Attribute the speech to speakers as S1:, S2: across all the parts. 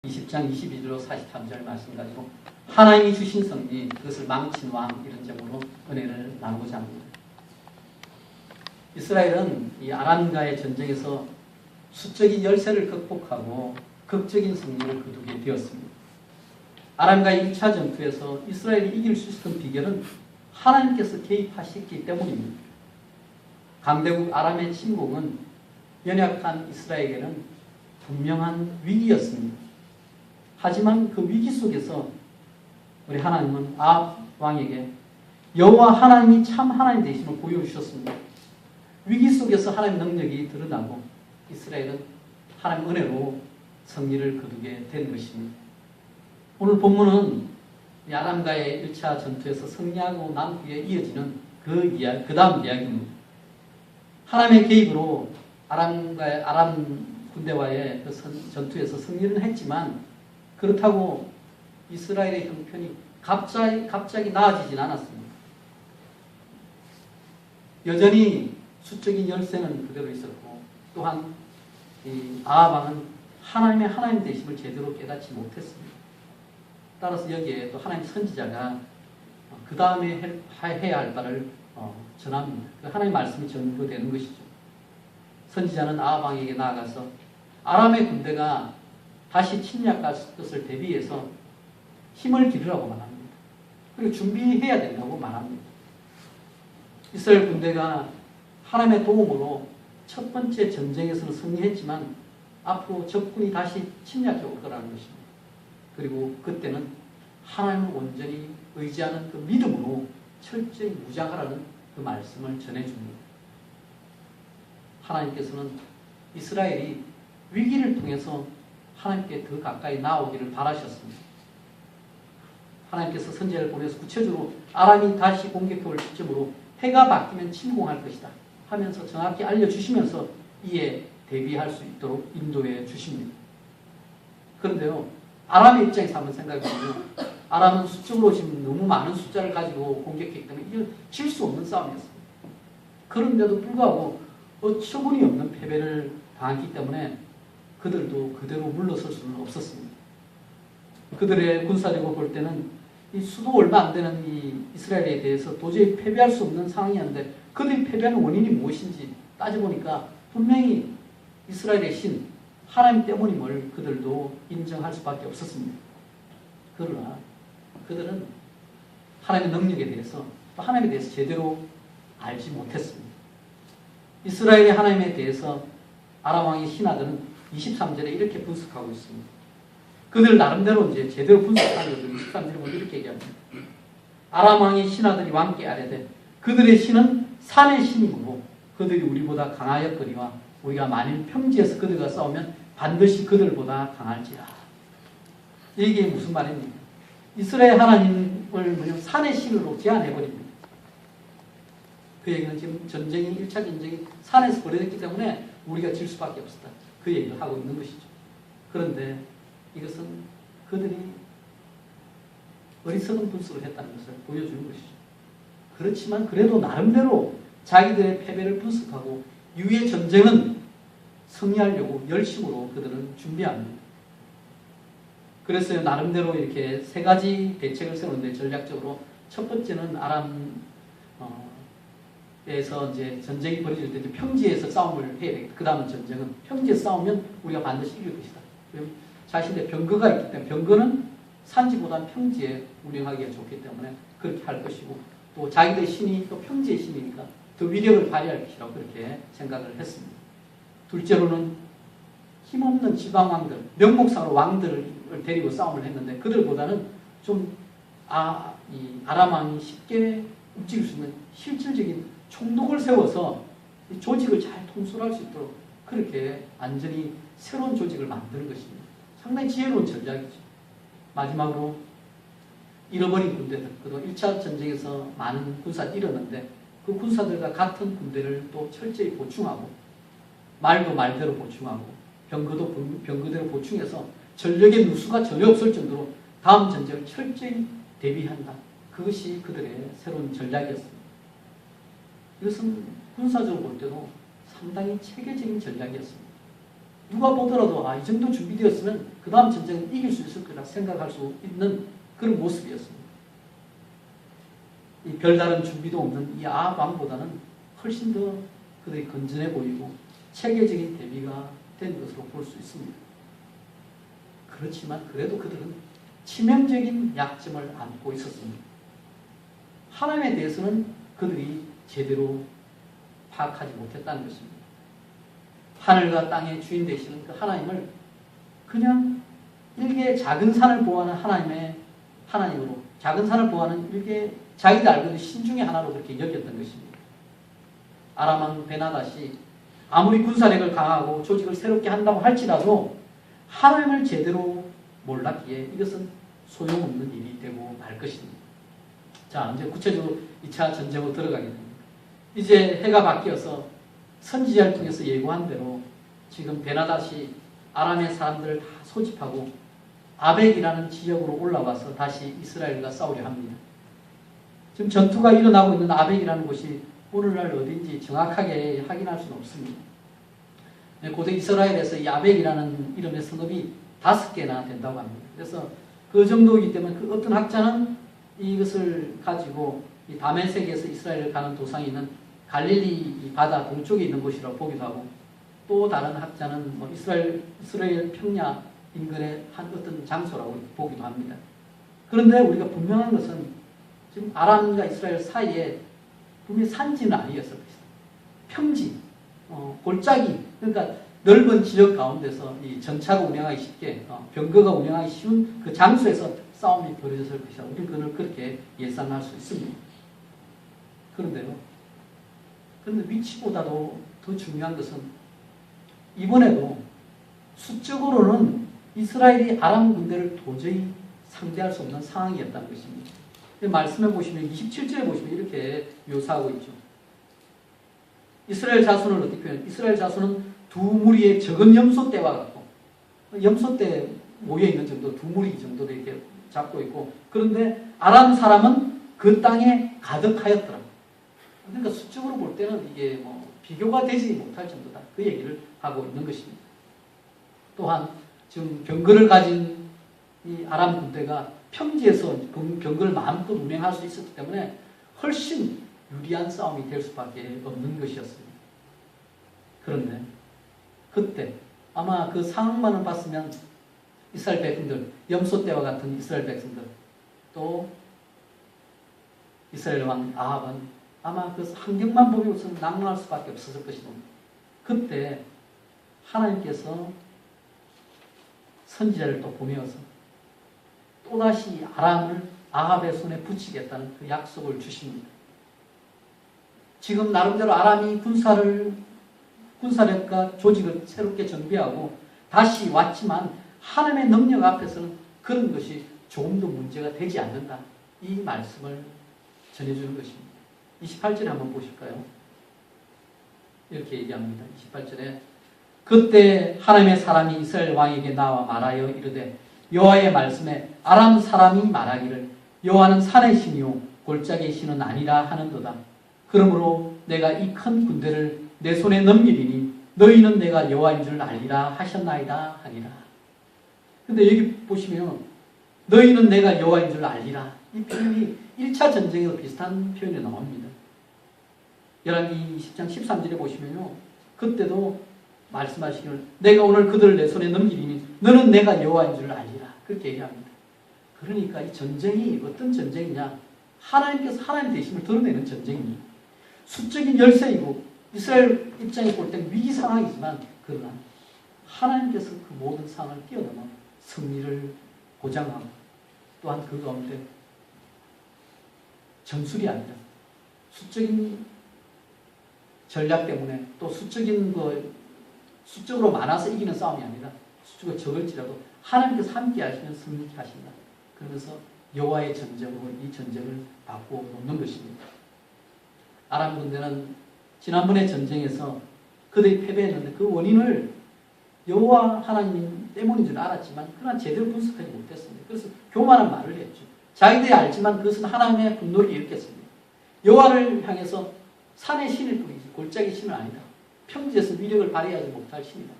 S1: 20장 22절로 43절 말씀 가지고 하나님이 주신 승리, 그것을 망친 왕 이런 점으로 은혜를 나누고자 합니다. 이스라엘은 이 아람과의 전쟁에서 수적인 열세를 극복하고 극적인 승리를 거두게 되었습니다. 아람과의 1차 전투에서 이스라엘이 이길 수 있었던 비결은 하나님께서 개입하셨기 때문입니다. 강대국 아람의 침공은 연약한 이스라엘에게는 분명한 위기였습니다. 하지만 그 위기 속에서 우리 하나님은 아합 왕에게 여호와 하나님이 참 하나님 되심을 보여주셨습니다. 위기 속에서 하나님의 능력이 드러나고 이스라엘은 하나님의 은혜로 승리를 거두게 된 것입니다. 오늘 본문은 아람과의 1차 전투에서 승리하고 난 후에 이어지는 그 다음 이야기입니다. 하나님의 개입으로 아람 군대와의 그 전투에서 승리는 했지만 그렇다고 이스라엘의 형편이 갑자기 나아지진 않았습니다. 여전히 수적인 열세는 그대로 있었고 또한 이 아합 왕은 하나님의 하나님 되심을 제대로 깨닫지 못했습니다. 따라서 여기에 또 하나님 선지자가 그 다음에 해야 할 바를 전합니다. 하나님의 말씀이 전부되는 것이죠. 선지자는 아합 왕에게 나아가서 아람의 군대가 다시 침략할 것을 대비해서 힘을 기르라고 말합니다. 그리고 준비해야 된다고 말합니다. 이스라엘 군대가 하나님의 도움으로 첫 번째 전쟁에서는 승리했지만 앞으로 적군이 다시 침략해 올 거라는 것입니다. 그리고 그때는 하나님을 온전히 의지하는 그 믿음으로 철저히 무장하라는 그 말씀을 전해줍니다. 하나님께서는 이스라엘이 위기를 통해서 하나님께 더 가까이 나오기를 바라셨습니다. 하나님께서 선지자를 보내서 구체적으로 아람이 다시 공격해 올 시점으로 해가 바뀌면 침공할 것이다 하면서 정확히 알려주시면서 이에 대비할 수 있도록 인도해 주십니다. 그런데요, 아람의 입장에서 한번 생각해보면 아람은 수적으로 지금 너무 많은 숫자를 가지고 공격했기 때문에 이건 질 수 없는 싸움이었습니다. 그런데도 불구하고 어처구니 없는 패배를 당했기 때문에 그들도 그대로 물러설 수는 없었습니다. 그들의 군사력을 볼 때는 이 수도 얼마 안 되는 이 이스라엘에 대해서 도저히 패배할 수 없는 상황이었는데 그들이 패배하는 원인이 무엇인지 따져보니까 분명히 이스라엘의 신 하나님 때문임을 그들도 인정할 수밖에 없었습니다. 그러나 그들은 하나님의 능력에 대해서 또 하나님에 대해서 제대로 알지 못했습니다. 이스라엘의 하나님에 대해서 아람 왕의 신하들은 23절에 이렇게 분석하고 있습니다. 그들 나름대로 이제 제대로 분석하는 것을 23절에 먼저 이렇게 얘기합니다. 아람 왕의 신하들이 왕께 아뢰되 그들의 신은 산의 신이므로 그들이 우리보다 강하였거니와 우리가 만일 평지에서 그들과 싸우면 반드시 그들보다 강할지라. 이게 무슨 말입니까? 이스라엘 하나님을 산의 신으로 제한해버립니다. 그 얘기는 지금 1차 전쟁이 산에서 벌어졌기 때문에 우리가 질 수밖에 없었다. 그 얘기를 하고 있는 것이죠. 그런데 이것은 그들이 어리석은 분석을 했다는 것을 보여주는 것이죠. 그렇지만 그래도 나름대로 자기들의 패배를 분석하고 이후의 전쟁은 승리하려고 열심으로 그들은 준비합니다. 그래서 나름대로 이렇게 세 가지 대책을 세우는데 전략적으로 첫 번째는 아람에서 이제 전쟁이 벌어질 때 평지에서 싸움을 해야 되겠다. 그 다음은 전쟁은 평지에서 싸우면 우리가 반드시 이길 것이다. 자신의 병거가 있기 때문에 병거는 산지보다 평지에 운영하기가 좋기 때문에 그렇게 할 것이고 또 자기들 신이 또 평지의 신이니까 더 위력을 발휘할 것이라고 그렇게 생각을 했습니다. 둘째로는 힘없는 지방왕들, 명목상으로 왕들을 데리고 싸움을 했는데 그들보다는 좀 이 아람 왕이 쉽게 움직일 수 있는 실질적인 총독을 세워서 이 조직을 잘 통솔할 수 있도록 그렇게 완전히 새로운 조직을 만드는 것입니다. 상당히 지혜로운 전략이죠. 마지막으로 잃어버린 군대들, 그동안 1차 전쟁에서 많은 군사를 잃었는데 그 군사들과 같은 군대를 또 철저히 보충하고 말도 말대로 보충하고 병거도 병거대로 보충해서 전력의 누수가 전혀 없을 정도로 다음 전쟁을 철저히 대비한다. 그것이 그들의 새로운 전략이었습니다. 이것은 군사적으로 볼 때도 상당히 체계적인 전략이었습니다. 누가 보더라도 이 정도 준비되었으면 그 다음 전쟁은 이길 수 있을 거라 생각할 수 있는 그런 모습이었습니다. 이 별다른 준비도 없는 이 아합 왕보다는 훨씬 더 그들이 건전해 보이고 체계적인 대비가 된 것으로 볼 수 있습니다. 그렇지만 그래도 그들은 치명적인 약점을 안고 있었습니다. 하나님에 대해서는 그들이 제대로 파악하지 못했다는 것입니다. 하늘과 땅의 주인 되시는 그 하나님을 그냥 일개 작은 산을 보호하는 하나님으로, 작은 산을 보호하는 일개 자기들 알고 있는 신 중의 하나로 그렇게 여겼던 것입니다. 아람 왕 베나닷이 아무리 군사력을 강하고 조직을 새롭게 한다고 할지라도 하나님을 제대로 몰랐기에 이것은 소용없는 일이 되고 말 것입니다. 자, 이제 구체적으로 2차 전쟁으로 들어가게 됩니다. 이제 해가 바뀌어서 선지자를 통해서 예고한 대로 지금 베나닷이 아람의 사람들을 다 소집하고 아벡이라는 지역으로 올라와서 다시 이스라엘과 싸우려 합니다. 지금 전투가 일어나고 있는 아벡이라는 곳이 오늘날 어딘지 정확하게 확인할 수는 없습니다. 고대 이스라엘에서 이 아벡이라는 이름의 성읍이 5개나 된다고 합니다. 그래서 그 정도이기 때문에 그 어떤 학자는 이것을 가지고 이 다메섹에서 이스라엘을 가는 도상이 있는 갈릴리 바다 동쪽에 있는 곳이라고 보기도 하고, 또 다른 학자는 이스라엘 평야 인근의 한 어떤 장소라고 보기도 합니다. 그런데 우리가 분명한 것은 지금 아람과 이스라엘 사이에 분명히 산지는 아니었을 것이다. 평지, 골짜기, 그러니까 넓은 지역 가운데서 이 전차가 운영하기 쉽게, 병거가 운영하기 쉬운 그 장소에서 싸움이 벌어졌을 것이다. 우리는 그걸 그렇게 예상할 수 있습니다. 그런데 위치보다도 더 중요한 것은 이번에도 수적으로는 이스라엘이 아람 군대를 도저히 상대할 수 없는 상황이었다는 것입니다. 말씀해 보시면 27절에 보시면 이렇게 묘사하고 있죠. 이스라엘 자손을 어떻게 표현해요? 이스라엘 자손은 두 무리의 적은 염소떼와 같고, 염소떼 모여있는 정도, 두 무리 정도로 이렇게 잡고 있고, 그런데 아람 사람은 그 땅에 가득하였더라. 그러니까 수적으로 볼 때는 이게 비교가 되지 못할 정도다. 그 얘기를 하고 있는 것입니다. 또한 지금 병거를 가진 이 아람 군대가 평지에서 병거를 마음껏 운행할 수 있었기 때문에 훨씬 유리한 싸움이 될 수밖에 없는 것이었습니다. 그런데 그때 아마 그 상황만을 봤으면 이스라엘 백성들, 염소떼와 같은 이스라엘 백성들, 또 이스라엘 왕 아합은 아마 그 환경만 보고서는 낭망할 수밖에 없었을 것이다. 그때 하나님께서 선지자를 또 보내어서 또다시 아람을 아합의 손에 붙이겠다는 그 약속을 주십니다. 지금 나름대로 아람이 군사력과 조직을 새롭게 정비하고 다시 왔지만 하나님의 능력 앞에서는 그런 것이 조금도 문제가 되지 않는다. 이 말씀을 전해주는 것입니다. 28절에 한번 보실까요? 이렇게 얘기합니다. 28절에 그때 하나님의 사람이 이스라엘 왕에게 나와 말하여 이르되 여호와의 말씀에 아람 사람이 말하기를 여호와는 산의 신이요 골짜기의 신은 아니라 하는도다. 그러므로 내가 이 큰 군대를 내 손에 넘기리니 너희는 내가 여호와인 줄 알리라 하셨나이다 하니라. 근데 여기 보시면 너희는 내가 여호와인 줄 알리라. 이 표현이 1차 전쟁에도 비슷한 표현이 나옵니다. 열왕기 20장 13절에 보시면요. 그때도 말씀하시기를 내가 오늘 그들을 내 손에 넘기리니 너는 내가 여호와인 줄 알리라. 그렇게 얘기합니다. 그러니까 이 전쟁이 어떤 전쟁이냐. 하나님께서 하나님 되심을 드러내는 전쟁입니다. 수적인 열세이고 이스라엘 입장에 볼 때 위기 상황이지만 그러나 하나님께서 그 모든 상황을 뛰어넘어 승리를 보장하고 또한 그 가운데 전술이 아니라 수적인 전략 때문에 또 수적으로 많아서 이기는 싸움이 아니라 수적으로 적을지라도 하나님께서 함께 하시면 승리케 하신다. 그러면서 여호와의 전쟁으로 이 전쟁을 바꾸어 놓는 것입니다. 아람 군대는 지난번의 전쟁에서 그들이 패배했는데 그 원인을 여호와 하나님 때문인 줄 알았지만 그러나 제대로 분석하지 못했습니다. 그래서 교만한 말을 했죠. 자기들이 알지만 그것은 하나님의 분노를 일으켰습니다. 여호와를 향해서 산의 신일 뿐이지 골짜기 신은 아니다. 평지에서 위력을 발휘하지 못할 신이다.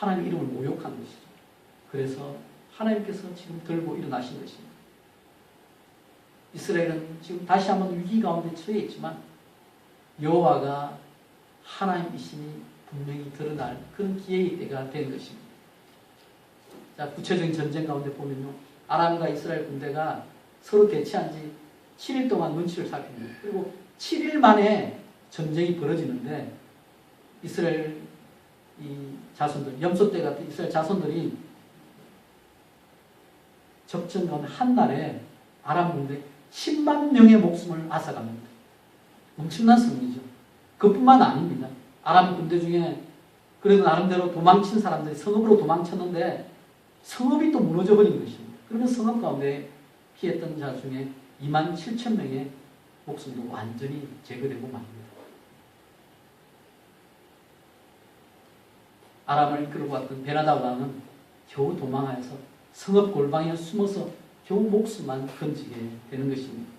S1: 하나님 이름을 모욕한 것이죠. 그래서 하나님께서 지금 들고 일어나신 것입니다. 이스라엘은 지금 다시 한번 위기 가운데 처해 있지만 여호와가 하나님이심이 분명히 드러날 그런 기회의 때가 된 것입니다. 자, 구체적인 전쟁 가운데 보면요, 아람과 이스라엘 군대가 서로 대치한 지 7일 동안 눈치를 살핍니다. 그리고 7일 만에 전쟁이 벌어지는데 이스라엘 이 자손들, 염소 때 같은 이스라엘 자손들이 접전 가운데 한 날에 아람 군대 10만 명의 목숨을 앗아갑니다. 엄청난 승리죠. 그뿐만 아닙니다. 아람 군대 중에 그래도 나름대로 도망친 사람들이 성읍으로 도망쳤는데 성읍이 또 무너져 버린 것입니다. 그러면 성읍 가운데 피했던 자 중에 2만 7천 명의 목숨도 완전히 제거되고 맙니다. 아람을 이끌고 왔던 베나다 왕은 겨우 도망하여서 성읍 골방에 숨어서 겨우 목숨만 건지게 되는 것입니다.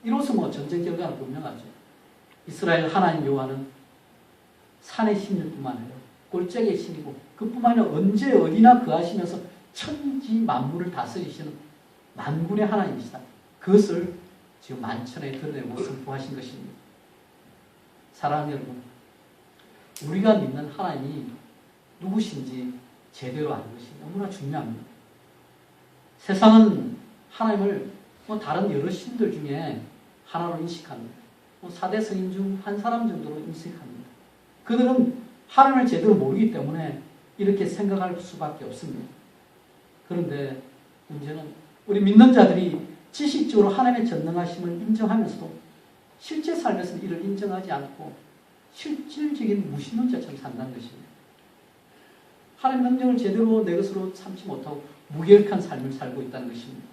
S1: 이로써 전쟁 결과는 분명하죠. 이스라엘 하나님 여호와는 산의 신일 뿐만 아니라 골짜기의 신이고 그뿐만 아니라 언제 어디나 거하시면서 천지 만물을 다스리시는 만군의 하나님이시다. 그것을 지금 만천에 드러내고 선포하신 것입니다. 사랑하는 여러분, 우리가 믿는 하나님이 누구신지 제대로 아는 것이 너무나 중요합니다. 세상은 하나님을 다른 여러 신들 중에 하나로 인식합니다. 4대 성인 중 한 사람 정도로 인식합니다. 그들은 하나님을 제대로 모르기 때문에 이렇게 생각할 수밖에 없습니다. 그런데 문제는 우리 믿는 자들이 지식적으로 하나님의 전능하심을 인정하면서도 실제 삶에서는 이를 인정하지 않고 실질적인 무신론자처럼 산다는 것입니다. 하나님 명령을 제대로 내 것으로 참지 못하고 무결한 삶을 살고 있다는 것입니다.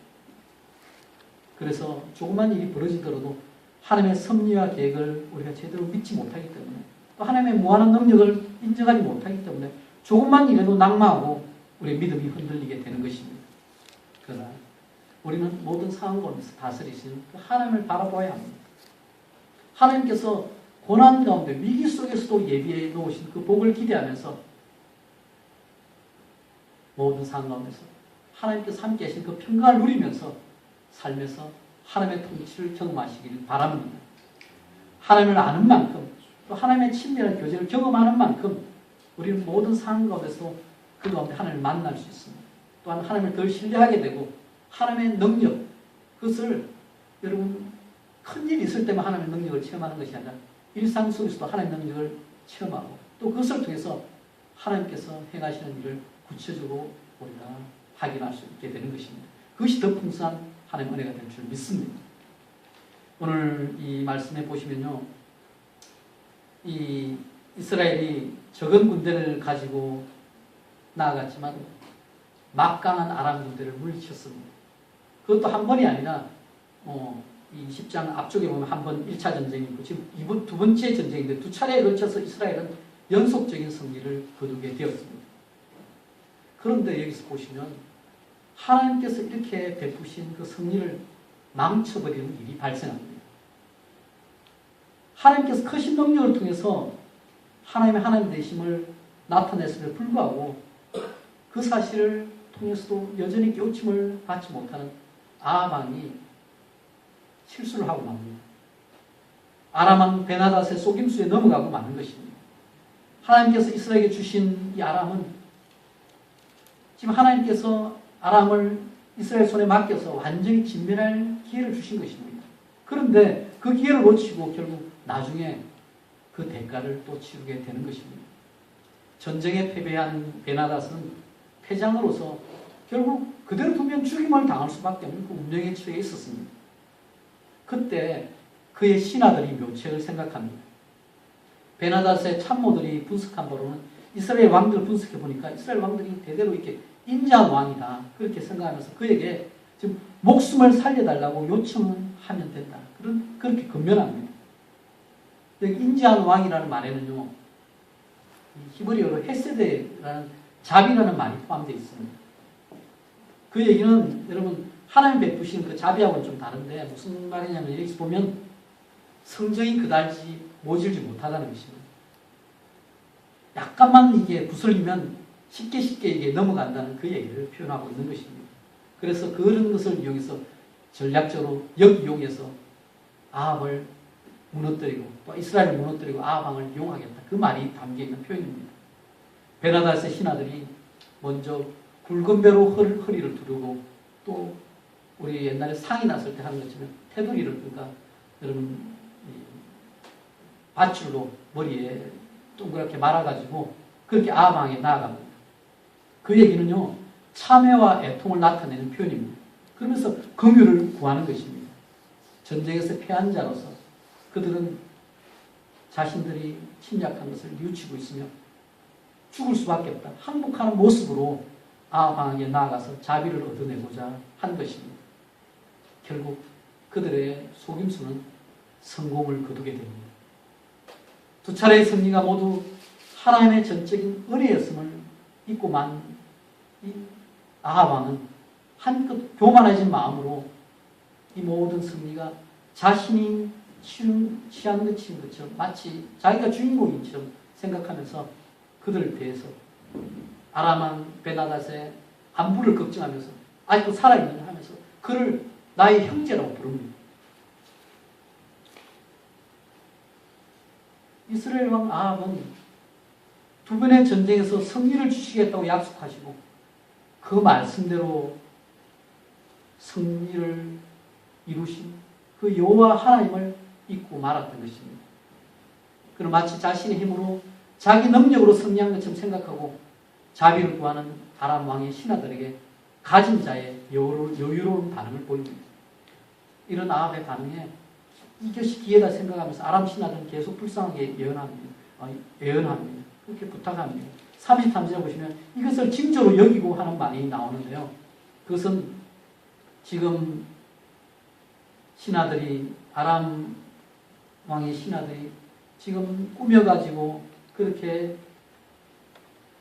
S1: 그래서 조그만 일이 벌어지더라도 하나님의 섭리와 계획을 우리가 제대로 믿지 못하기 때문에 또 하나님의 무한한 능력을 인정하지 못하기 때문에 조금만 일에도 낙마하고 우리의 믿음이 흔들리게 되는 것입니다. 그러나 우리는 모든 상황 가운데서 다스리시는 그 하나님을 바라보아야 합니다. 하나님께서 고난 가운데 위기 속에서도 예비해 놓으신 그 복을 기대하면서 모든 상황 가운데서 하나님께서 함께 하신 그 평강을 누리면서 삶에서 하나님의 통치를 경험하시길 바랍니다. 하나님을 아는 만큼 또 하나님의 친밀한 교제를 경험하는 만큼 우리는 모든 상황 가운데서 그 가운데 하나님을 만날 수 있습니다. 또한 하나님을 더 신뢰하게 되고 하나님의 능력, 그것을 여러분 큰일이 있을 때만 하나님의 능력을 체험하는 것이 아니라 일상 속에서도 하나님의 능력을 체험하고 또 그것을 통해서 하나님께서 행하시는 일을 구체적으로 우리가 확인할 수 있게 되는 것입니다. 그것이 더 풍성한 하나님의 은혜가 될 줄 믿습니다. 오늘 이 말씀에 보시면요, 이 이스라엘이 적은 군대를 가지고 나아갔지만 막강한 아람 군대를 물리쳤습니다. 그것도 한 번이 아니라 이 10장 앞쪽에 보면 한 번 1차 전쟁이 있고 지금 두 번째 전쟁인데 두 차례에 걸쳐서 이스라엘은 연속적인 승리를 거두게 되었습니다. 그런데 여기서 보시면 하나님께서 이렇게 베푸신 그 승리를 망쳐버리는 일이 발생합니다. 하나님께서 크신 능력을 통해서 하나님의 하나님 되심을 나타냈음에 불구하고 그 사실을 통해서도 여전히 깨우침을 받지 못하는 아람 왕이 실수를 하고 맙니다. 아람 왕 베나닷의 속임수에 넘어가고 마는 것입니다. 하나님께서 이스라엘에게 주신 이 아람은 지금 하나님께서 아람을 이스라엘 손에 맡겨서 완전히 진멸할 기회를 주신 것입니다. 그런데 그 기회를 놓치고 결국 나중에 그 대가를 또 치르게 되는 것입니다. 전쟁에 패배한 베나닷은 패장으로서 결국 그대로 두면 죽임을 당할 수밖에 없는 그 운명에 처해 있었습니다. 그때 그의 신하들이 묘책을 생각합니다. 베나닷의 참모들이 분석한 바로는 이스라엘 왕들을 분석해 보니까 이스라엘 왕들이 대대로 이렇게 인자한 왕이다 그렇게 생각하면서 그에게 지금 목숨을 살려달라고 요청하면 된다. 그렇게 건면합니다. 인자한 왕이라는 말에는요, 히브리어로 헤세드라는 자비라는 말이 포함되어 있습니다. 그 얘기는 여러분 하나님 베푸시는 그 자비하고는 좀 다른데 무슨 말이냐면 여기서 보면 성정이 그다지 모질지 못하다는 것입니다. 약간만 이게 부슬리면 쉽게 이게 넘어간다는 그 얘기를 표현하고 있는 것입니다. 그래서 그런 것을 이용해서 전략적으로 역이용해서 아합을 무너뜨리고 또 이스라엘을 무너뜨리고 아합 왕을 이용하겠다. 그 말이 담겨있는 표현입니다. 베나닷의 신하들이 먼저 굵은 배로 허리를 두르고 또 우리 옛날에 상이 났을 때 하는 것처럼 테두리를 그러니까 여러분 밧줄로 머리에 동그랗게 말아가지고 그렇게 아합 왕에 나아갑니다. 그 얘기는요 참회와 애통을 나타내는 표현입니다. 그러면서 긍휼을 구하는 것입니다. 전쟁에서 패한 자로서 그들은 자신들이 침략한 것을 뉘우치고 있으며 죽을 수밖에 없다. 항복하는 모습으로 아합 왕에게 나아가서 자비를 얻어내고자 한 것입니다. 결국 그들의 속임수는 성공을 거두게 됩니다. 두 차례의 승리가 모두 하나님의 전적인 은혜였음을 잊고만 이 아합 왕은 한껏 교만해진 마음으로 이 모든 승리가 자신이 취한 것처럼 마치 자기가 주인공인 것처럼 생각하면서 그들을 대해서 아람 왕 베나닷의 안부를 걱정하면서 아직도 살아있느냐 하면서 그를 나의 형제라고 부릅니다. 이스라엘 왕 아합은 두 번의 전쟁에서 승리를 주시겠다고 약속하시고 그 말씀대로 승리를 이루신 그 여호와 하나님을 잊고 말았던 것입니다. 그럼 마치 자신의 힘으로 자기 능력으로 승리한 것처럼 생각하고 자비를 구하는 아람 왕의 신하들에게 가진 자의 여유로운 반응을 보입니다. 이런 아합의 반응에 이것이 기회다 생각하면서 아람 신하들은 계속 불쌍하게 예언합니다. 그렇게 부탁합니다. 33절에 보시면 이것을 징조로 여기고 하는 말이 나오는데요. 그것은 지금 신하들이 아람 왕의 신하들이 지금 꾸며가지고 그렇게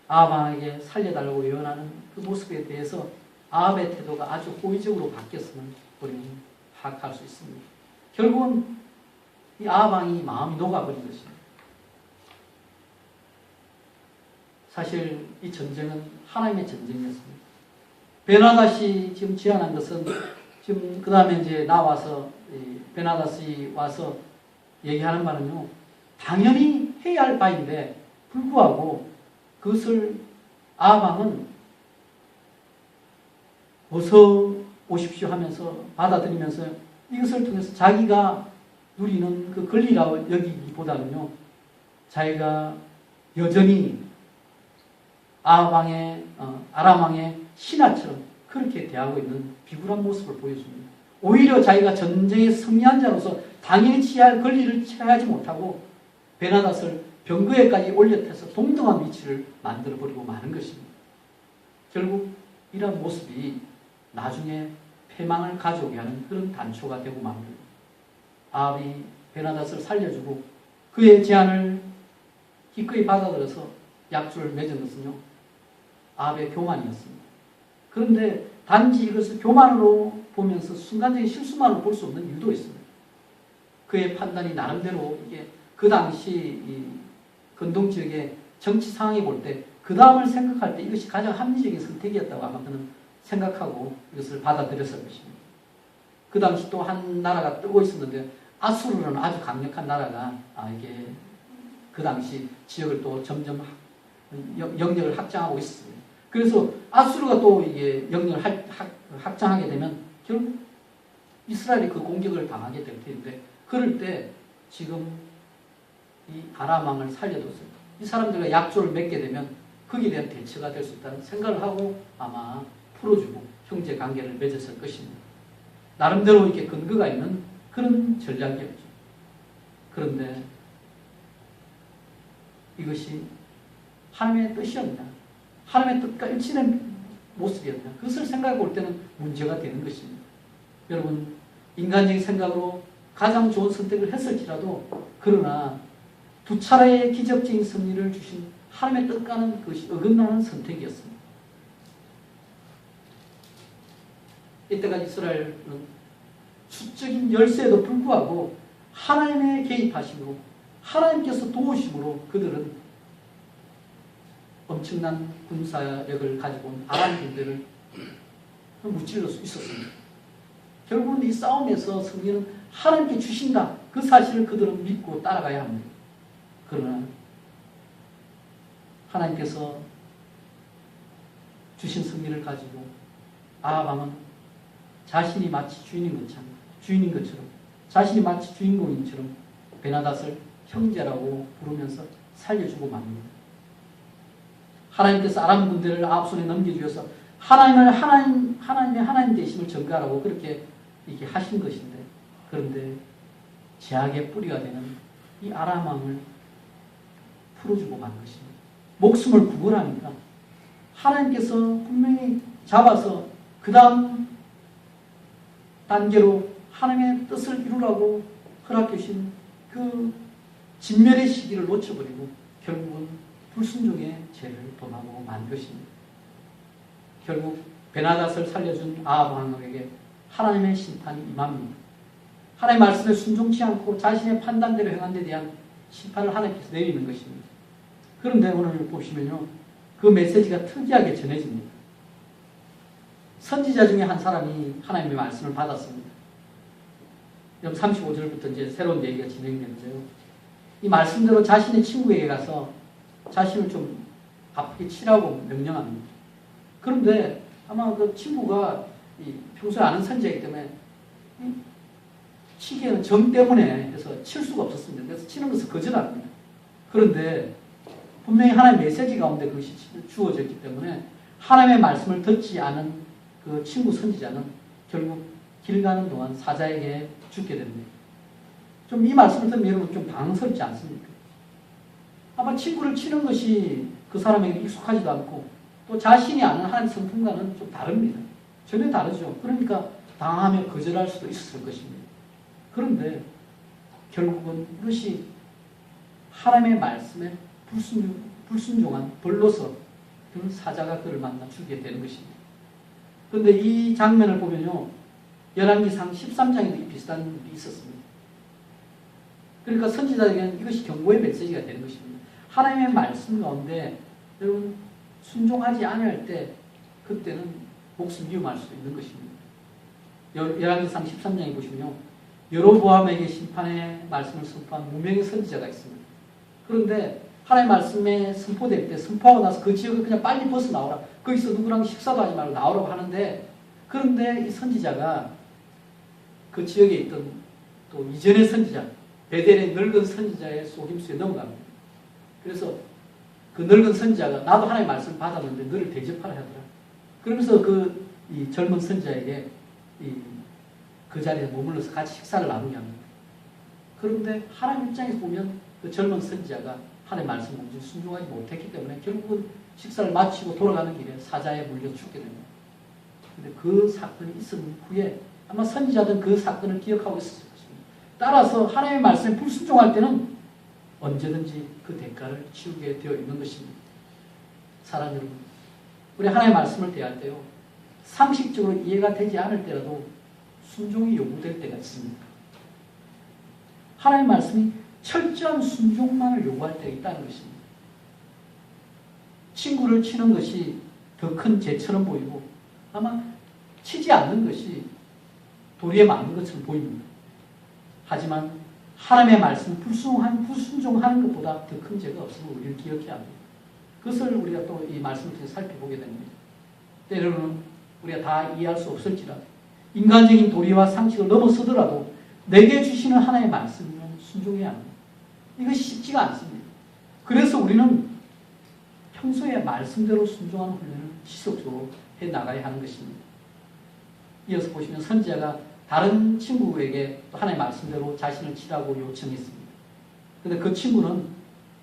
S1: 아합 왕에게 살려달라고 예언하는 그 모습에 대해서 아합의 태도가 아주 호의적으로 바뀌었음을 우리는 파악할 수 있습니다. 결국은 이 아합 왕이 마음이 녹아버린 것입니다. 사실 이 전쟁은 하나님의 전쟁이었습니다. 베나닷이 지금 제안한 것은 지금 그 다음에 이제 나와서 베나닷이 와서 얘기하는 바는요, 당연히 해야 할 바인데 불구하고 그것을 아합 왕은 어서 오십시오 하면서 받아들이면서 이것을 통해서 자기가 누리는 그 권리라고 여기기보다는요, 자기가 여전히 아람 왕의 신하처럼 그렇게 대하고 있는 비굴한 모습을 보여줍니다. 오히려 자기가 전쟁에 승리한 자로서 당연히 취할 권리를 취하지 못하고 베나닷을 병거에까지 올려태서 동등한 위치를 만들어버리고 마는 것입니다. 결국 이런 모습이 나중에 패망을 가져오게 하는 그런 단초가 되고 맙니다. 아합이 베나닷을 살려주고 그의 제안을 기꺼이 받아들여서 약조를 맺은 것은요, 아합의 교만이었습니다. 그런데 단지 이것을 교만으로 보면서 순간적인 실수만으로 볼 수 없는 이유도 있습니다. 그의 판단이 나름대로 이게 그 당시 이 근동 지역의 정치 상황에 볼 때 그 다음을 생각할 때 이것이 가장 합리적인 선택이었다고 아마 그는 생각하고 이것을 받아들였을 것입니다. 그 당시 또 한 나라가 뜨고 있었는데 아수르는 아주 강력한 나라가 이게 그 당시 지역을 또 점점 영역을 확장하고 있었습니다. 그래서 아수르가 또 이게 영역을 확장하게 되면 결국 이스라엘이 그 공격을 당하게 될 텐데, 그럴 때 지금 이 아람 왕을 살려뒀어요. 이 사람들과 약조를 맺게 되면 거기에 대한 대처가 될 수 있다는 생각을 하고 아마 풀어주고 형제 관계를 맺었을 것입니다. 나름대로 이렇게 근거가 있는 그런 전략이었죠. 그런데 이것이 하나님의 뜻이었나? 하나님의 뜻과 일치된 모습이었나? 그것을 생각해 볼 때는 문제가 되는 것입니다. 여러분, 인간적인 생각으로 가장 좋은 선택을 했을지라도 그러나 두 차례의 기적적인 승리를 주신 하나님의 뜻과는 그것이 어긋나는 선택이었습니다. 이때까지 이스라엘은 수적인 열세에도 불구하고 하나님의 개입하심으로 하나님께서 도우심으로 그들은 엄청난 군사력을 가지고 온 아람 군대를 무찔러 수 있었습니다. 결국은 이 싸움에서 승리는 하나님께 주신다. 그 사실을 그들은 믿고 따라가야 합니다. 그러나 하나님께서 주신 승리를 가지고 아합 왕은 자신이 마치 주인인 것처럼 자신이 마치 주인공인처럼 베나닷을 형제라고 부르면서 살려주고 맙니다. 하나님께서 아람 군대를 아합 손에 넘겨주셔서 하나님의 하나님 되심을 전가하라고 그렇게 이렇게 하신 것인데, 그런데 제약의 뿌리가 되는 이 아람 왕을 풀어주고 만 것입니다. 목숨을 구원하니까 하나님께서 분명히 잡아서 그 다음 단계로 하나님의 뜻을 이루라고 허락해 주신 그 진멸의 시기를 놓쳐버리고 결국은 불순종의 죄를 범하고 만 것입니다. 결국 베나닷을 살려준 아합 왕에게 하나님의 심판이 임합니다. 하나님의 말씀에 순종치 않고 자신의 판단대로 행한 데 대한 심판을 하나님께서 내리는 것입니다. 그런데 오늘 보시면요, 그 메시지가 특이하게 전해집니다. 선지자 중에 한 사람이 하나님의 말씀을 받았습니다. 35절부터 이제 새로운 얘기가 진행되는데요. 이 말씀대로 자신의 친구에게 가서 자신을 좀 아프게 치라고 명령합니다. 그런데 아마 그 친구가 평소에 아는 선지자이기 때문에 치기에는 정 때문에 해서 칠 수가 없었습니다. 그래서 치는 것을 거절합니다. 그런데 분명히 하나님의 메시지 가운데 그것이 주어졌기 때문에 하나님의 말씀을 듣지 않은 그 친구 선지자는 결국 길 가는 동안 사자에게 죽게 됩니다. 좀 이 말씀을 들으면 여러분 좀 당황스럽지 않습니까? 아마 친구를 치는 것이 그 사람에게 익숙하지도 않고 또 자신이 아는 하나님 성품과는 좀 다릅니다. 전혀 다르죠. 그러니까 당하며 거절할 수도 있었을 것입니다. 그런데 결국은 이것이 하나님의 말씀에 불순종한 벌로서 그 사자가 그를 만나 죽게 되는 것입니다. 그런데 이 장면을 보면요, 열왕기상 13장에도 비슷한 일이 있었습니다. 그러니까 선지자에게는 이것이 경고의 메시지가 되는 것입니다. 하나님의 말씀 가운데 여러분 순종하지 않을 때 그때는 목숨 위험할 수도 있는 것입니다. 열왕기상 13장에 보시면요, 여로보암에게 심판의 말씀을 선포한 무명의 선지자가 있습니다. 그런데 하나님의 말씀에 선포될 때 선포하고 나서 그 지역을 그냥 빨리 벗어나오라, 거기서 누구랑 식사도 하지 말고 나오라고 하는데, 그런데 이 선지자가 그 지역에 있던 또 이전의 선지자, 베델의 늙은 선지자의 속임수에 넘어갑니다. 그래서 그 늙은 선지자가 나도 하나님의 말씀을 받았는데 너를 대접하라 하더라. 그러면서 이 젊은 선지자에게 그 자리에 머물러서 같이 식사를 나누게 합니다. 그런데 하나님 입장에서 보면 그 젊은 선지자가 하나님의 말씀 공지에 순종하지 못했기 때문에 결국은 식사를 마치고 돌아가는 길에 사자에 물려 죽게 됩니다. 그런데 그 사건이 있은 후에 아마 선지자들은 그 사건을 기억하고 있었을 것입니다. 따라서 하나님의 말씀에 불순종할 때는 언제든지 그 대가를 치우게 되어 있는 것입니다. 사랑하는 여러분, 우리 하나님의 말씀을 대할 때요, 상식적으로 이해가 되지 않을 때라도 순종이 요구될 때가 있습니다. 하나님의 말씀이 철저한 순종만을 요구할 때가 있다는 것입니다. 친구를 치는 것이 더 큰 죄처럼 보이고 아마 치지 않는 것이 도리에 맞는 것처럼 보입니다. 하지만 하나님의 말씀 불순종하는 것보다 더 큰 죄가 없음을 우리는 기억해야 합니다. 그것을 우리가 또 이 말씀을 통해서 살펴보게 됩니다. 때로는 우리가 다 이해할 수 없을지라도 인간적인 도리와 상식을 넘어서더라도 내게 주시는 하나님의 말씀을 순종해야 합니다. 이것이 쉽지가 않습니다. 그래서 우리는 평소에 말씀대로 순종하는 훈련을 지속적으로 해나가야 하는 것입니다. 이어서 보시면 선지자가 다른 친구에게 또 하나님의 말씀대로 자신을 치라고 요청했습니다. 그런데 그 친구는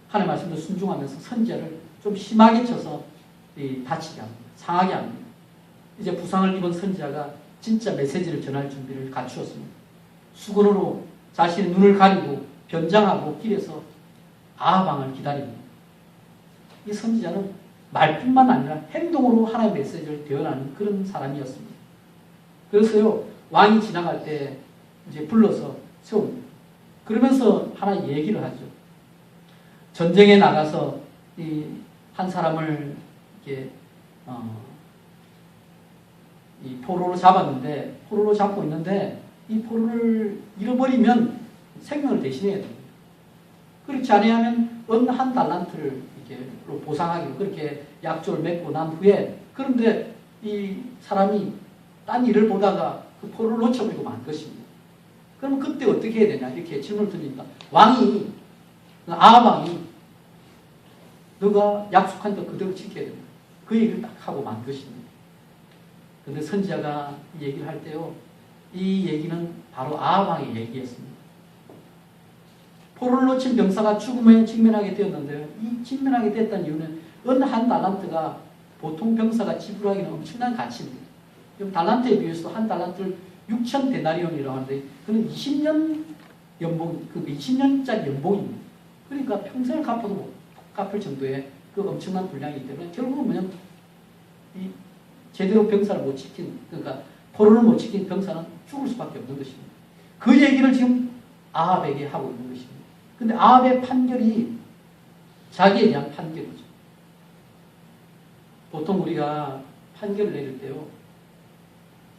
S1: 하나님의 말씀대로 순종하면서 선지자를 좀 심하게 쳐서 다치게 합니다. 상하게 합니다. 이제 부상을 입은 선지자가 진짜 메시지를 전할 준비를 갖추었습니다. 수건으로 자신의 눈을 가리고 변장하고 길에서 아합 왕을 기다립니다. 이 선지자는 말뿐만 아니라 행동으로 하나님의 메시지를 대언하는 그런 사람이었습니다. 그래서요, 왕이 지나갈 때 이제 불러서 세웁니다. 그러면서 하나 얘기를 하죠. 전쟁에 나가서 한 사람을 이렇게 이 포로로 잡았는데 포로로 잡고 있는데 이 포로를 잃어버리면 생명을 대신해야 됩니다. 그렇지 않으면 은 한 달란트를 이렇게 보상하기로 그렇게 약조를 맺고 난 후에 그런데 이 사람이 딴 일을 보다가 그 포로를 놓쳐버리고 만 것입니다. 그럼 그때 어떻게 해야 되냐 이렇게 질문을 드리니까 왕이 아합왕이 너가 약속한 대 그대로 지켜야 된다. 그 얘기를 딱 하고 만 것입니다. 그런데 선지자가 이 얘기를 할 때요. 이 얘기는 바로 아합왕의 얘기였습니다. 포로를 놓친 병사가 죽음에 직면하게 되었는데요. 이 직면하게 됐다는 이유는 은 한 달란트가 보통 병사가 지불하기는 엄청난 가치입니다. 달란트에 비해서 한 달란트를 6천 데나리온이라고 하는데 그는 20년 연봉, 그 20년짜리 연봉입니다. 그러니까 평생을 갚아도 못 갚을 정도의 그 엄청난 분량이기 때문에 결국은 뭐냐면 이 제대로 병사를 못 지킨, 그러니까 포로를 못 지킨 병사는 죽을 수밖에 없는 것입니다. 그 얘기를 지금 아합에게 하고 있는 것입니다. 근데 아합의 판결이 자기에 대한 판결이죠. 보통 우리가 판결을 내릴 때요.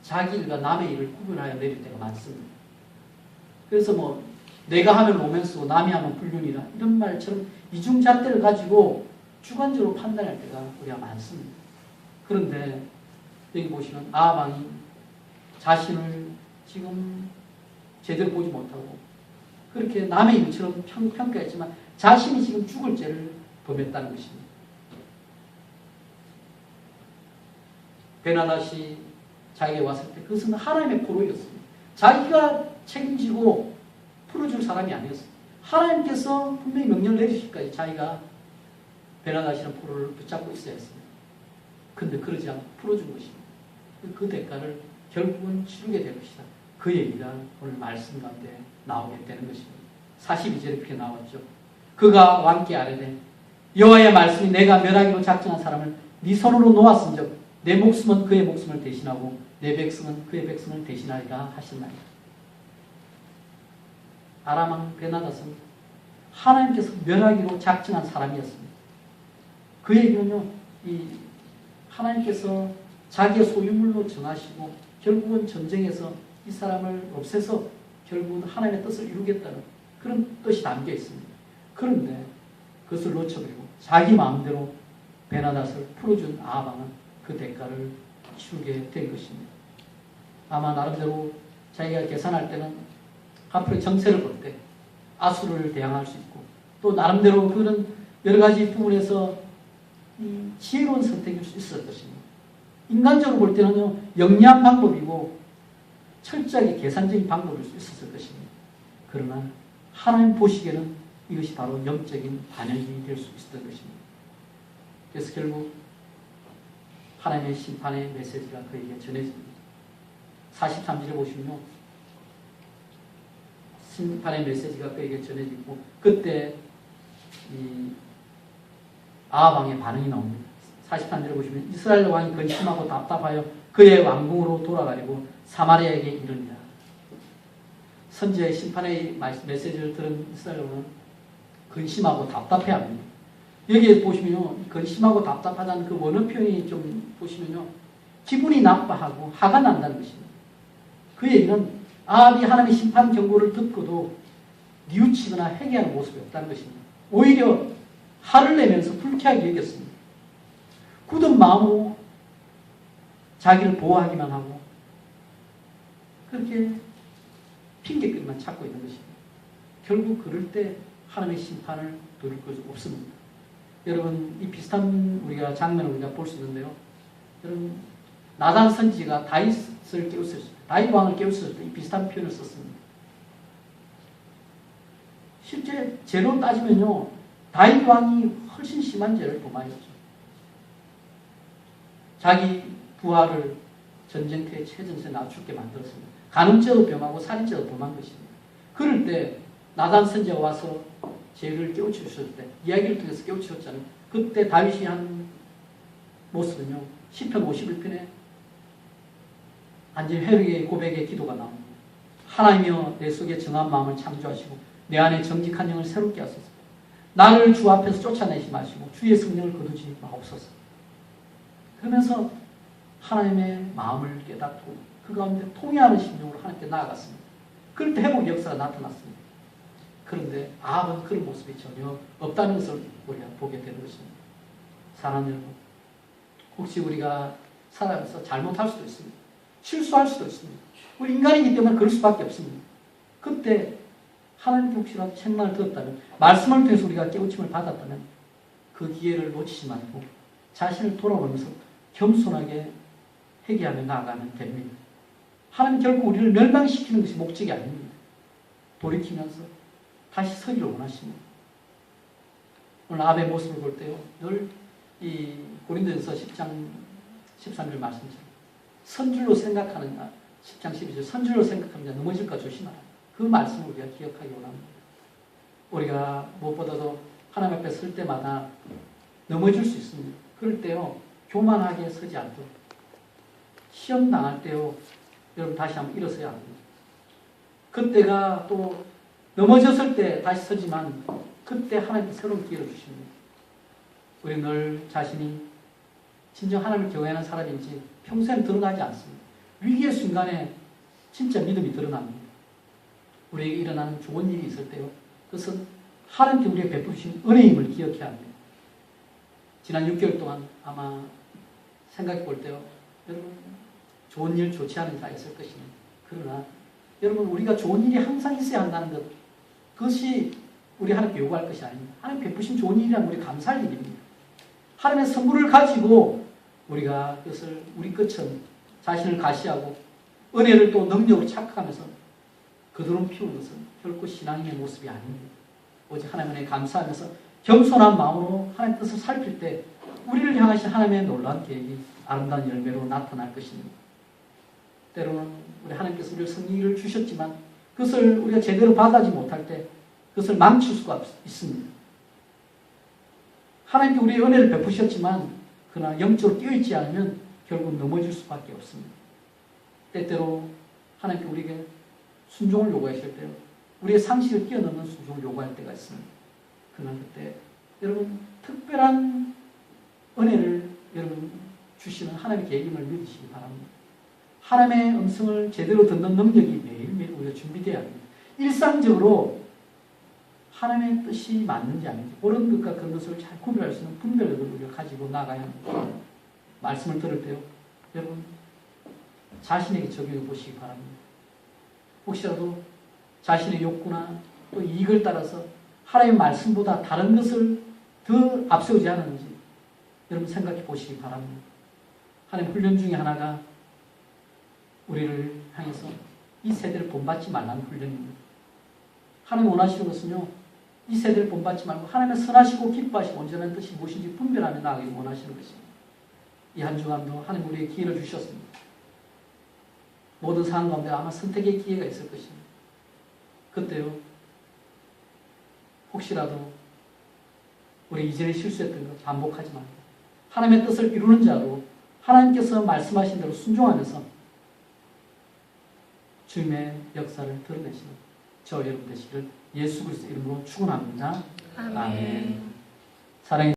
S1: 자기 일과 남의 일을 구분하여 내릴 때가 많습니다. 그래서 뭐 내가 하면 로맨스고 남이 하면 불륜이라 이런 말처럼 이중잣대를 가지고 주관적으로 판단할 때가 우리가 많습니다. 그런데 여기 보시면 아합왕이 자신을 지금 제대로 보지 못하고 그렇게 남의 일처럼 평가했지만 자신이 지금 죽을 죄를 범했다는 것입니다. 베나닷이 자기에게 왔을 때 그것은 하나님의 포로였습니다. 자기가 책임지고 풀어줄 사람이 아니었습니다. 하나님께서 분명히 명령을 내리시기까지 자기가 베나닷이라는 포로를 붙잡고 있어야 했습니다. 근데 그러지 않고 풀어준 것입니다. 그 대가를 결국은 치르게 될 것이다. 그 얘기가 오늘 말씀 가운데 나오게 되는 것입니다. 42절에 그렇게 나왔죠. 그가 왕께 아뢰되 여호와의 말씀이 내가 멸하기로 작정한 사람을 네 손으로 놓았은즉 내 목숨은 그의 목숨을 대신하고 내 백성은 그의 백성을 대신하리라 하셨나이다. 아람 왕 베나닷은 하나님께서 멸하기로 작정한 사람이었습니다. 그 얘기는요, 이 하나님께서 자기의 소유물로 정하시고 결국은 전쟁에서 이 사람을 없애서 결국은 하나님의 뜻을 이루겠다는 그런 뜻이 담겨 있습니다. 그런데 그것을 놓쳐버리고 자기 마음대로 베나닷을 풀어준 아합 왕은 그 대가를 치르게 된 것입니다. 아마 나름대로 자기가 계산할 때는 앞으로 정세를 볼 때 아수르를 대항할 수 있고 또 나름대로 그런 여러 가지 부분에서 지혜로운 선택일 수 있었을 것입니다. 인간적으로 볼 때는요, 영리한 방법이고 철저하게 계산적인 방법일 수 있었을 것입니다. 그러나 하나님 보시기에는 이것이 바로 영적인 반영이 될 수 있었던 것입니다. 그래서 결국 하나님의 심판의 메시지가 그에게 전해집니다. 43절에 보시면요, 심판의 메시지가 그에게 전해지고 그때 이 아합 왕의 반응이 나옵니다. 43절에 보시면 이스라엘 왕이 근심하고 답답하여 그의 왕궁으로 돌아가려고 사마리아에게 이르니라. 선지자의 심판의 메시지를 들은 이스라엘 왕은 근심하고 답답해합니다. 여기에 보시면요, 근심하고 답답하다는 그 원어 표현이 좀 보시면요, 기분이 나빠하고 화가 난다는 것입니다. 그 얘기는 아합이 하나님의 심판 경고를 듣고도 뉘우치거나 회개하는 모습이 없다는 것입니다. 오히려 화를 내면서 불쾌하게 여겼습니다. 굳은 마음으로 자기를 보호하기만 하고 그렇게 핑계거리만 찾고 있는 것입니다. 결국 그럴 때 하나님의 심판을 돌릴 것 없습니다. 여러분, 이 비슷한 우리가 장면을 우리가 볼 수 있는데요. 여러분, 나단 선지가 다윗을 깨웠을 때, 다윗 왕을 깨웠을 때 이 비슷한 표현을 썼습니다. 실제 죄로 따지면요, 다윗 왕이 훨씬 심한 죄를 범하였죠. 자기 부하를 전쟁터에 최전선에 낮추게 만들었습니다. 간음죄도 범하고 살인죄도 범한 것입니다. 그럴 때 나단 선지가 와서 죄를 깨우치셨을 때 이야기를 통해서 깨우치셨잖아요. 그때 다윗이 한 모습은요, 시편 51편에 완전히 회개의 고백의 기도가 나옵니다. 하나님이여 내 속에 정한 마음을 창조하시고 내 안에 정직한 영을 새롭게 하소서. 나를 주 앞에서 쫓아내지 마시고 주의 성령을 거두지 마옵소서. 그러면서 하나님의 마음을 깨닫고 그 가운데 통회하는 심령으로 하나님께 나아갔습니다. 그럴 때 회복 역사가 나타났습니다. 그런데 아합은 그런 모습이 전혀 없다는 것을 우리가 보게 되는 것입니다. 사랑하는 여러분, 혹시 우리가 살아가면서 잘못할 수도 있습니다. 실수할 수도 있습니다. 우리 인간이기 때문에 그럴 수밖에 없습니다. 그때 하나님께 혹시라도 책망을 들었다면, 말씀을 통해서 우리가 깨우침을 받았다면 그 기회를 놓치지 말고 자신을 돌아보면서 겸손하게 회개하며 나아가면 됩니다. 하나님 결국 우리를 멸망시키는 것이 목적이 아닙니다. 돌이키면서 다시 서기를 원하십니다. 오늘 아합의 모습을 볼 때요, 늘 이 고린도전서 10장 13절 말씀처럼 선줄로 생각하는 10장 12절 선줄로 생각하면 넘어질까 조심하라. 그 말씀을 우리가 기억하기 원합니다. 우리가 무엇보다도 하나님 앞에 설 때마다 넘어질 수 있습니다. 그럴 때요, 교만하게 서지 않도록, 시험 당할 때요, 여러분 다시 한번 일어서야 합니다. 그때가 또 넘어졌을 때 다시 서지만 그때 하나님께 새로운 기회를 주십니다. 우리 늘 자신이 진정 하나님을 경외하는 사람인지 평소엔 드러나지 않습니다. 위기의 순간에 진짜 믿음이 드러납니다. 우리에게 일어나는 좋은 일이 있을 때요, 그것은 하나님께 우리에게 베푸신 은혜임을 기억해야 합니다. 지난 6개월 동안 아마 생각해 볼 때요, 여러분 좋은 일, 좋지 않은 자가 있을 것입니다. 그러나 여러분 우리가 좋은 일이 항상 있어야 한다는 것, 그것이 우리 하나님께 요구할 것이 아닙니다. 하나님 베푸신 좋은 일이란 우리 감사할 일입니다. 하나님의 선물을 가지고 우리가 그것을 우리 것처럼 자신을 가시하고 은혜를 또 능력으로 착각하면서 그드름 피우는 것은 결코 신앙인의 모습이 아닙니다. 오직 하나님의 감사하면서 겸손한 마음으로 하나님 뜻을 살필 때 우리를 향하신 하나님의 놀라운 계획이 아름다운 열매로 나타날 것입니다. 때로는 우리 하나님께서 우리를 성령을 주셨지만 그것을 우리가 제대로 받아지 못할 때 그것을 망칠 수가 있습니다. 하나님께 우리의 은혜를 베푸셨지만 그러나 영적으로 깨어있지 않으면 결국 넘어질 수밖에 없습니다. 때때로 하나님께 우리에게 순종을 요구하실 때요, 우리의 상식을 뛰어넘는 순종을 요구할 때가 있습니다. 그러나 그때 여러분 특별한 은혜를 여러분 주시는 하나님의 계획임을 믿으시기 바랍니다. 하나님의 음성을 제대로 듣는 능력이 매일매일 우리가 준비되어야 합니다. 일상적으로 하나님의 뜻이 맞는지 아닌지, 옳은 것과 그런 것을 잘 구별할 수 있는 분별력을 우리가 가지고 나가야 합니다. 말씀을 들을 때요, 여러분 자신에게 적용해 보시기 바랍니다. 혹시라도 자신의 욕구나 또 이익을 따라서 하나님의 말씀보다 다른 것을 더 앞세우지 않았는지 여러분 생각해 보시기 바랍니다. 하나님 훈련 중에 하나가 우리를 향해서 이 세대를 본받지 말라는 훈련입니다. 하나님 원하시는 것은요, 이 세대를 본받지 말고 하나님의 선하시고 기뻐하시고 온전한 뜻이 무엇인지 분별하며 나아가기 원하시는 것입니다. 이 한 주간도 하나님 우리에게 기회를 주셨습니다. 모든 상황 가운데 아마 선택의 기회가 있을 것입니다. 그때요, 혹시라도 우리 이전에 실수했던 것 반복하지 말고 하나님의 뜻을 이루는 자로 하나님께서 말씀하신 대로 순종하면서 주님의 역사를 드러내시는 저 여러분 되시기를 예수 그리스도 이름으로 축원합니다. 아멘. 사랑해